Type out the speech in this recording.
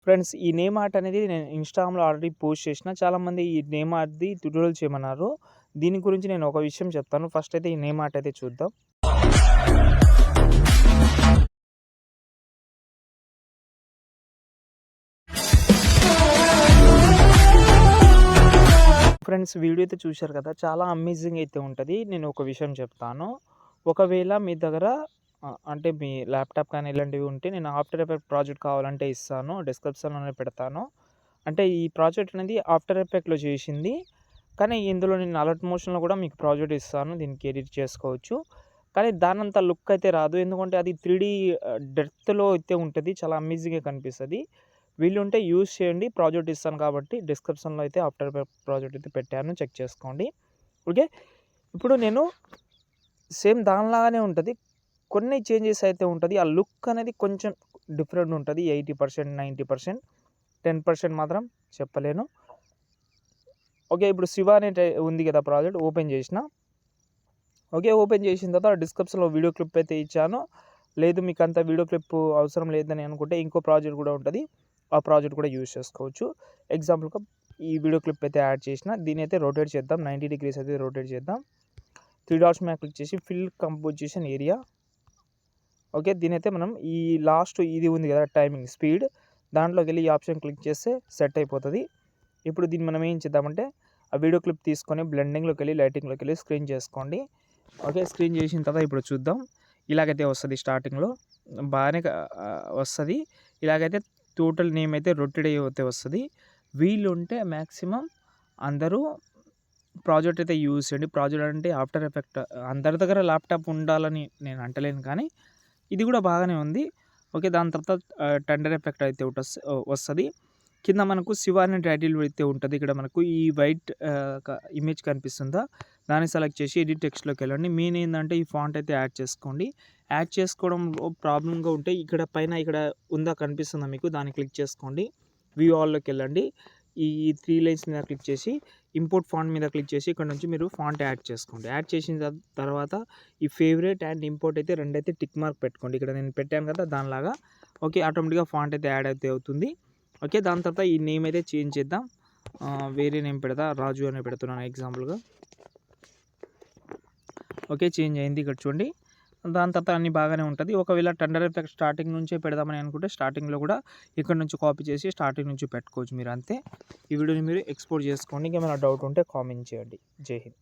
Friends ఈ name art అనేది నేను ఇన్‌స్టాగ్రామ్‌లో ఆల్రెడీ పోస్ట్ చేసిన. చాలామంది ఈ నేమ్ ఆర్ట్‌ది ట్యుటోరియల్ చేయమన్నారు. దీని గురించి నేను ఒక విషయం చెప్తాను. ఫస్ట్ అయితే ఈ నేమ్ ఆర్ట్ అయితే చూద్దాం. ఫ్రెండ్స్ వీడియో అయితే చూశారు కదా! చాలా అమేజింగ్ అయితే ఉంటది. నేను ఒక విషయం చెప్తాను. ఒకవేళ మీ దగ్గర అంటే మీ ల్యాప్‌టాప్ కానీ ఇలాంటివి ఉంటే నేను ఆఫ్టర్ ఎఫెక్ట్ ప్రాజెక్ట్ కావాలంటే ఇస్తాను. డిస్క్రిప్షన్‌లోనే పెడతాను. అంటే ఈ ప్రాజెక్ట్ అనేది ఆఫ్టర్ ఎఫెక్ట్‌లో చేసింది. కానీ ఇందులో నేను అలర్ట్ మోషన్‌లో కూడా మీకు ప్రాజెక్ట్ ఇస్తాను. దీనికి ఎడిట్ చేసుకోవచ్చు. కానీ దానంత లుక్ అయితే రాదు. ఎందుకంటే అది 3డీ డెప్త్‌లో అయితే ఉంటది. చాలా అమేజింగ్‌గా కనిపిస్తది. వీలుంటే యూజ్ చేయండి. ప్రాజెక్ట్ ఇస్తాను కాబట్టి డిస్క్రిప్షన్‌లో అయితే ఆఫ్టర్ ఎఫెక్ట్ ప్రాజెక్ట్ అయితే పెట్టాను. చెక్ చేసుకోండి. ఓకే. ఇప్పుడు నేను సేమ్ దానిలాగానే ఉంటది. కొన్ని చేంజెస్ అయితే ఉంటది. ఆ లుక్ అనేది కొంచెం డిఫరెంట్ ఉంటది. 80%, 90%, 10% మాత్రం చెప్పలేను. ఓకే. ఇప్పుడు 'శివ' అనే ఉంది కదా ప్రాజెక్ట్ ఓపెన్ చేసిన. ఓకే. ఓపెన్ చేసిన తర్వాత డిస్క్రిప్షన్‌లో వీడియో క్లిప్ అయితే ఇచ్చాను. లేదు మీకంత వీడియో క్లిప్ అవసరం లేదని అనుకుంటే ఇంకో ప్రాజెక్ట్ కూడా ఉంటది. ఆ ప్రాజెక్ట్ కూడా యూజ్ చేసుకోవచ్చు. ఎగ్జాంపుల్‌గా ఈ వీడియో క్లిప్ అయితే యాడ్ చేసిన. దీన్నైతే రొటేట్ చేద్దాం. 90 డిగ్రీస్ అయితే రొటేట్ చేద్దాం. 3 డాట్స్ మీద క్లిక్ చేసి ఫిల్ కంపోజిషన్ ఏరియా. ఓకే. దీనైతే మనం ఈ లాస్ట్ ఇది ఉంది కదా టైమింగ్ స్పీడ్ దాంట్లోకెళ్ళి ఈ ఆప్షన్ క్లిక్ చేస్తే సెట్ అయిపోతది. ఇప్పుడు దీన్ని మనం ఏం చేద్దామంటే ఆ వీడియో క్లిప్ తీసుకొని బ్లెండింగ్‌లోకెళ్ళి లైటింగ్‌లోకెళ్ళి స్క్రీన్ చేసుకోండి. ఓకే. స్క్రీన్ చేసిన తర్వాత ఇప్పుడు చూద్దాం. ఇలాగైతే వస్తది స్టార్టింగ్‌లో బాగానే వస్తది. ఇలాగైతే టోటల్ నేమ్ అయితే రొటేట్ అయితే వస్తది. వీలుంటే మాక్సిమం అందరూ ప్రాజెక్ట్ అయితే యూజ్ చేయండి. ప్రాజెక్ట్ అంటే ఆఫ్టర్ ఎఫెక్ట్ అందరి దగ్గర ల్యాప్‌టాప్ ఉండాలని నేను అంటలేను కానీ ఇది కూడా బాగానే ఉంది. ఓకే. దాని తర్వాత టెండర్ ఎఫెక్ట్ అయితే వస్తది. కింద మనకు 'శివ' అనే టైటిల్ అయితే ఉంటది. ఇక్కడ మనకు ఈ వైట్ ఇమేజ్ కనిపిస్తుందా? దాన్ని సెలెక్ట్ చేసి ఎడిట్ టెక్స్ట్‌లోకి వెళ్ళండి. మెయిన్ ఏందంటే ఈ ఫాంట్ అయితే యాడ్ చేసుకోండి. యాడ్ చేసుకోవడంలో ప్రాబ్లమ్‌గా ఉంటే ఇక్కడ పైన ఇక్కడ ఉందా కనిపిస్తుందా మీకు? దాన్ని క్లిక్ చేసుకోండి. వ్యూ ఆల్‌లోకి వెళ్ళండి. ఈ 3 లైన్స్ మీద క్లిక్ చేసి ఇంపోర్ట్ ఫాంట్ మీద క్లిక్ చేసి ఇక్కడ నుంచి మీరు ఫాంట్ యాడ్ చేసుకోండి. యాడ్ చేసిన తర్వాత ఈ ఫేవరెట్ అండ్ ఇంపోర్ట్ అయితే రెండైతే టిక్ మార్క్ పెట్టుకోండి. ఇక్కడ నేను పెట్టాను కదా దానిలాగా. ఓకే. ఆటోమేటిక్‌గా ఫాంట్ అయితే యాడ్ అయితే అవుతుంది. ఓకే. దాని తర్వాత ఈ నేమ్ అయితే చేంజ్ చేద్దాం. వేరే నేమ్ పెడతా. రాజు అని పెడుతున్నాను ఎగ్జాంపుల్‌గా. ఓకే. చేంజ్ అయింది ఇక్కడ చూడండి. దాని తర్వాత అన్నీ బాగానే ఉంటది. ఒకవేళ టెండర్ ఎఫెక్ట్ స్టార్టింగ్ నుంచే పెడదామని అనుకుంటే స్టార్టింగ్‌లో కూడా ఇక్కడ నుంచి కాపీ చేసి స్టార్టింగ్ నుంచి పెట్టుకోవచ్చు మీరు అంతే. ఈ వీడియోని మీరు ఎక్స్‌పోర్ట్ చేసుకోండి. ఇంకేమైనా డౌట్ ఉంటే కామెంట్ చేయండి. జై హింద్.